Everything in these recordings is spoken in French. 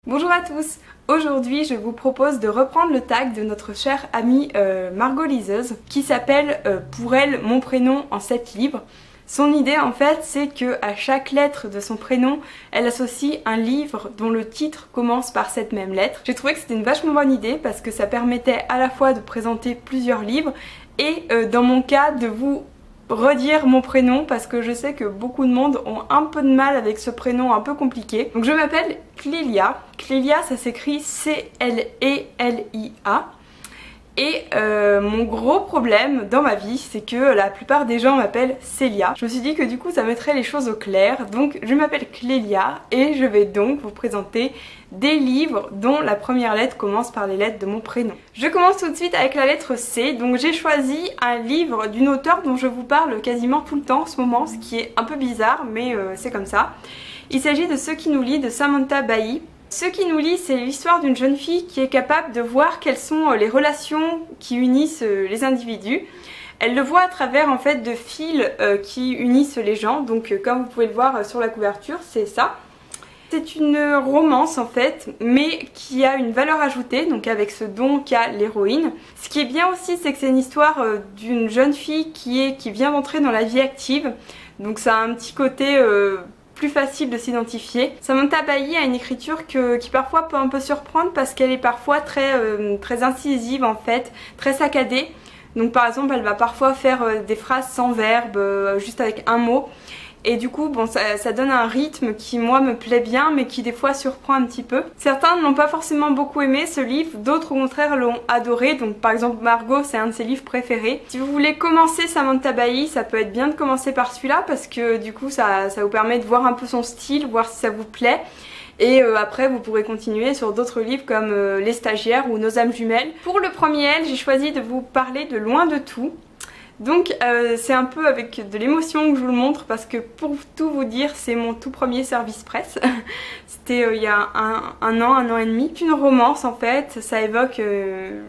Bonjour à tous, aujourd'hui je vous propose de reprendre le tag de notre chère amie Margot Liseuse qui s'appelle pour elle mon prénom en 7 livres. Son idée en fait c'est que à chaque lettre de son prénom elle associe un livre dont le titre commence par cette même lettre. J'ai trouvé que c'était une vachement bonne idée parce que ça permettait à la fois de présenter plusieurs livres et dans mon cas de vous redire mon prénom parce que je sais que beaucoup de monde ont un peu de mal avec ce prénom un peu compliqué. Donc je m'appelle Clélia. Clélia ça s'écrit C-L-E-L-I-A. Et mon gros problème dans ma vie c'est que la plupart des gens m'appellent Célia. Je me suis dit que du coup ça mettrait les choses au clair. Donc je m'appelle Clélia et je vais donc vous présenter des livres dont la première lettre commence par les lettres de mon prénom. Je commence tout de suite avec la lettre C. Donc j'ai choisi un livre d'une auteure dont je vous parle quasiment tout le temps en ce moment, ce qui est un peu bizarre mais c'est comme ça. Il s'agit de Ce qui nous lie de Samantha Bailly. Ce qui nous lie, c'est l'histoire d'une jeune fille qui est capable de voir quelles sont les relations qui unissent les individus. Elle le voit à travers en fait de fils qui unissent les gens, donc comme vous pouvez le voir sur la couverture, c'est ça. C'est une romance en fait, mais qui a une valeur ajoutée, donc avec ce don qu'a l'héroïne. Ce qui est bien aussi, c'est que c'est une histoire d'une jeune fille qui vient d'entrer dans la vie active, donc ça a un petit côté plus facile de s'identifier. Samantha Bailly a une écriture qui parfois peut un peu surprendre parce qu'elle est parfois très incisive en fait, très saccadée. Donc par exemple elle va parfois faire des phrases sans verbe, juste avec un mot. Et du coup bon ça donne un rythme qui moi me plaît bien mais qui des fois surprend un petit peu. Certains ne l'ont pas forcément beaucoup aimé ce livre, d'autres au contraire l'ont adoré. Donc par exemple Margot c'est un de ses livres préférés. Si vous voulez commencer Samantha Bailly, ça peut être bien de commencer par celui-là parce que du coup ça vous permet de voir un peu son style, voir si ça vous plaît. Et après vous pourrez continuer sur d'autres livres comme Les Stagiaires ou Nos âmes jumelles. Pour le premier L, j'ai choisi de vous parler de Loin de tout. Donc c'est un peu avec de l'émotion que je vous le montre parce que pour tout vous dire c'est mon tout premier service presse. C'était il y a un an et demi. C'est une romance en fait, ça évoque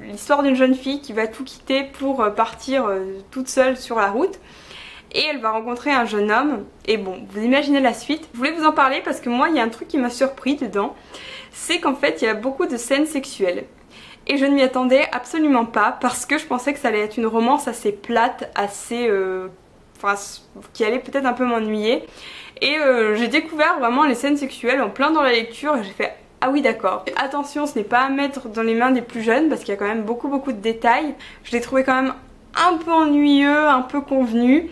l'histoire d'une jeune fille qui va tout quitter pour partir toute seule sur la route. Et elle va rencontrer un jeune homme et bon vous imaginez la suite. Je voulais vous en parler parce que moi il y a un truc qui m'a surpris dedans. C'est qu'en fait il y a beaucoup de scènes sexuelles. Et je ne m'y attendais absolument pas parce que je pensais que ça allait être une romance assez plate, assez... qui allait peut-être un peu m'ennuyer. Et j'ai découvert vraiment les scènes sexuelles en plein dans la lecture et j'ai fait ah oui d'accord. Attention, ce n'est pas à mettre dans les mains des plus jeunes parce qu'il y a quand même beaucoup de détails. Je l'ai trouvé quand même un peu ennuyeux, un peu convenu.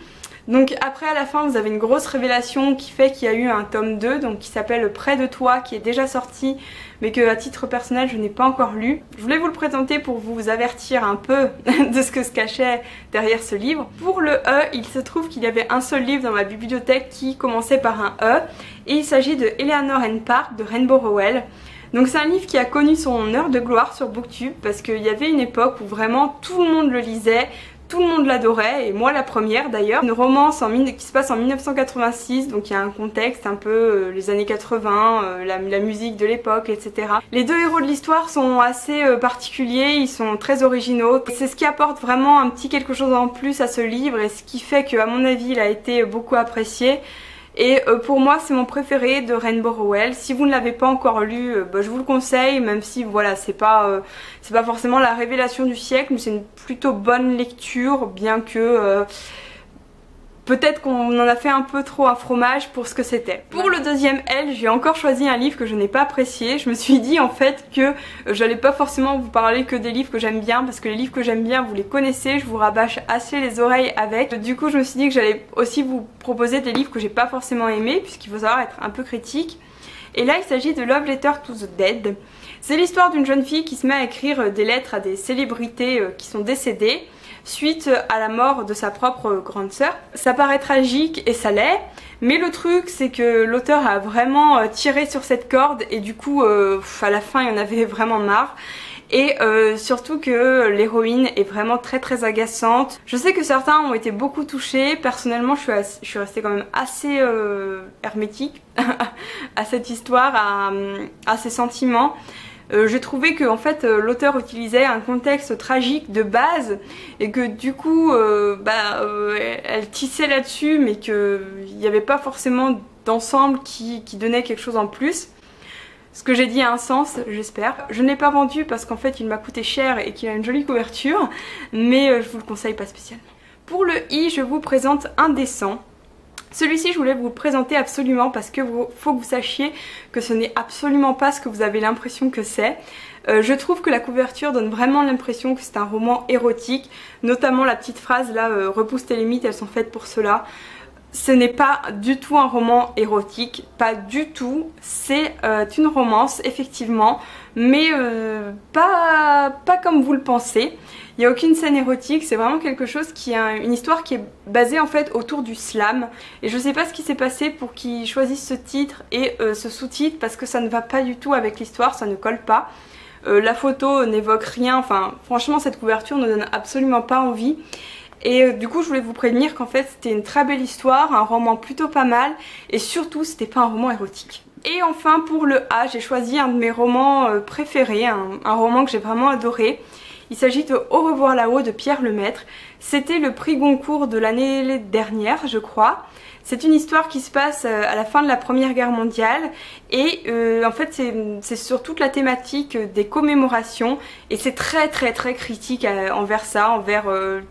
Donc après à la fin vous avez une grosse révélation qui fait qu'il y a eu un tome 2 donc qui s'appelle Près de toi qui est déjà sorti mais que à titre personnel je n'ai pas encore lu. Je voulais vous le présenter pour vous avertir un peu de ce que se cachait derrière ce livre. Pour le E, il se trouve qu'il y avait un seul livre dans ma bibliothèque qui commençait par un E et il s'agit de Eleanor and Park de Rainbow Rowell. Donc c'est un livre qui a connu son heure de gloire sur Booktube parce qu'il y avait une époque où vraiment tout le monde le lisait. Tout le monde l'adorait, et moi la première d'ailleurs. Une romance qui se passe en 1986, donc il y a un contexte un peu les années 80, la musique de l'époque, etc. Les deux héros de l'histoire sont assez particuliers, ils sont très originaux. C'est ce qui apporte vraiment un petit quelque chose en plus à ce livre et ce qui fait qu'à mon avis il a été beaucoup apprécié. Et pour moi c'est mon préféré de Rainbow Rowell. Si vous ne l'avez pas encore lu, je vous le conseille, même si voilà c'est pas forcément la révélation du siècle, mais c'est une plutôt bonne lecture, bien que peut-être qu'on en a fait un peu trop un fromage pour ce que c'était. Pour le deuxième L, j'ai encore choisi un livre que je n'ai pas apprécié. Je me suis dit en fait que j'allais pas forcément vous parler que des livres que j'aime bien parce que les livres que j'aime bien vous les connaissez, je vous rabâche assez les oreilles avec. Du coup je me suis dit que j'allais aussi vous proposer des livres que j'ai pas forcément aimés puisqu'il faut savoir être un peu critique. Et là il s'agit de Love Letter to the Dead. C'est l'histoire d'une jeune fille qui se met à écrire des lettres à des célébrités qui sont décédées suite à la mort de sa propre grande sœur. Ça paraît tragique et ça l'est, mais le truc c'est que l'auteur a vraiment tiré sur cette corde et du coup à la fin il y en avait vraiment marre. Et surtout que l'héroïne est vraiment très agaçante. Je sais que certains ont été beaucoup touchés. Personnellement je suis restée quand même assez hermétique à cette histoire, à ces sentiments. J'ai trouvé que en fait l'auteur utilisait un contexte tragique de base et que du coup elle tissait là-dessus mais qu'il n'y avait pas forcément d'ensemble qui donnait quelque chose en plus. Ce que j'ai dit a un sens, j'espère. Je ne l'ai pas vendu parce qu'en fait il m'a coûté cher et qu'il a une jolie couverture, mais je vous le conseille pas spécialement. Pour le i, je vous présente Indécent. Celui-ci je voulais vous le présenter absolument parce que faut que vous sachiez que ce n'est absolument pas ce que vous avez l'impression que c'est. Je trouve que la couverture donne vraiment l'impression que c'est un roman érotique, notamment la petite phrase là, repousse tes limites, elles sont faites pour cela. Ce n'est pas du tout un roman érotique, pas du tout, c'est une romance effectivement, mais pas comme vous le pensez. Il n'y a aucune scène érotique, c'est vraiment quelque chose qui a une histoire qui est basée en fait autour du slam. Et je sais pas ce qui s'est passé pour qu'ils choisissent ce titre et ce sous-titre parce que ça ne va pas du tout avec l'histoire, ça ne colle pas. La photo n'évoque rien, enfin franchement cette couverture ne donne absolument pas envie. Et du coup je voulais vous prévenir qu'en fait c'était une très belle histoire, un roman plutôt pas mal et surtout c'était pas un roman érotique. Et enfin pour le A, j'ai choisi un de mes romans préférés, un roman que j'ai vraiment adoré. Il s'agit de Au revoir là-haut de Pierre Lemaitre. C'était le prix Goncourt de l'année dernière je crois. C'est une histoire qui se passe à la fin de la Première Guerre mondiale et en fait c'est sur toute la thématique des commémorations et c'est très critique envers ça, envers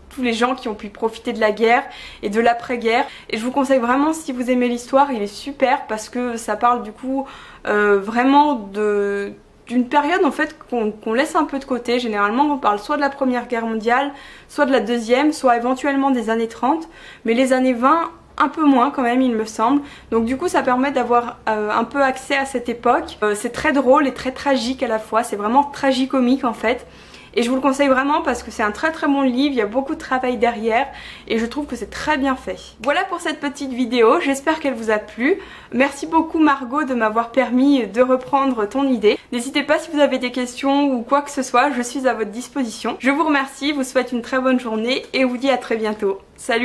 tous les gens qui ont pu profiter de la guerre et de l'après-guerre. Et je vous conseille vraiment, si vous aimez l'histoire, il est super parce que ça parle du coup vraiment d'une période en fait qu'on laisse un peu de côté. Généralement on parle soit de la Première Guerre mondiale, soit de la deuxième, soit éventuellement des années 30, mais les années 20 un peu moins quand même il me semble. Donc du coup ça permet d'avoir un peu accès à cette époque. C'est très drôle et très tragique à la fois, c'est vraiment tragicomique en fait. Et je vous le conseille vraiment parce que c'est un très bon livre, il y a beaucoup de travail derrière et je trouve que c'est très bien fait. Voilà pour cette petite vidéo, j'espère qu'elle vous a plu. Merci beaucoup Margot de m'avoir permis de reprendre ton idée. N'hésitez pas si vous avez des questions ou quoi que ce soit, je suis à votre disposition. Je vous remercie, vous souhaite une très bonne journée et vous dis à très bientôt. Salut!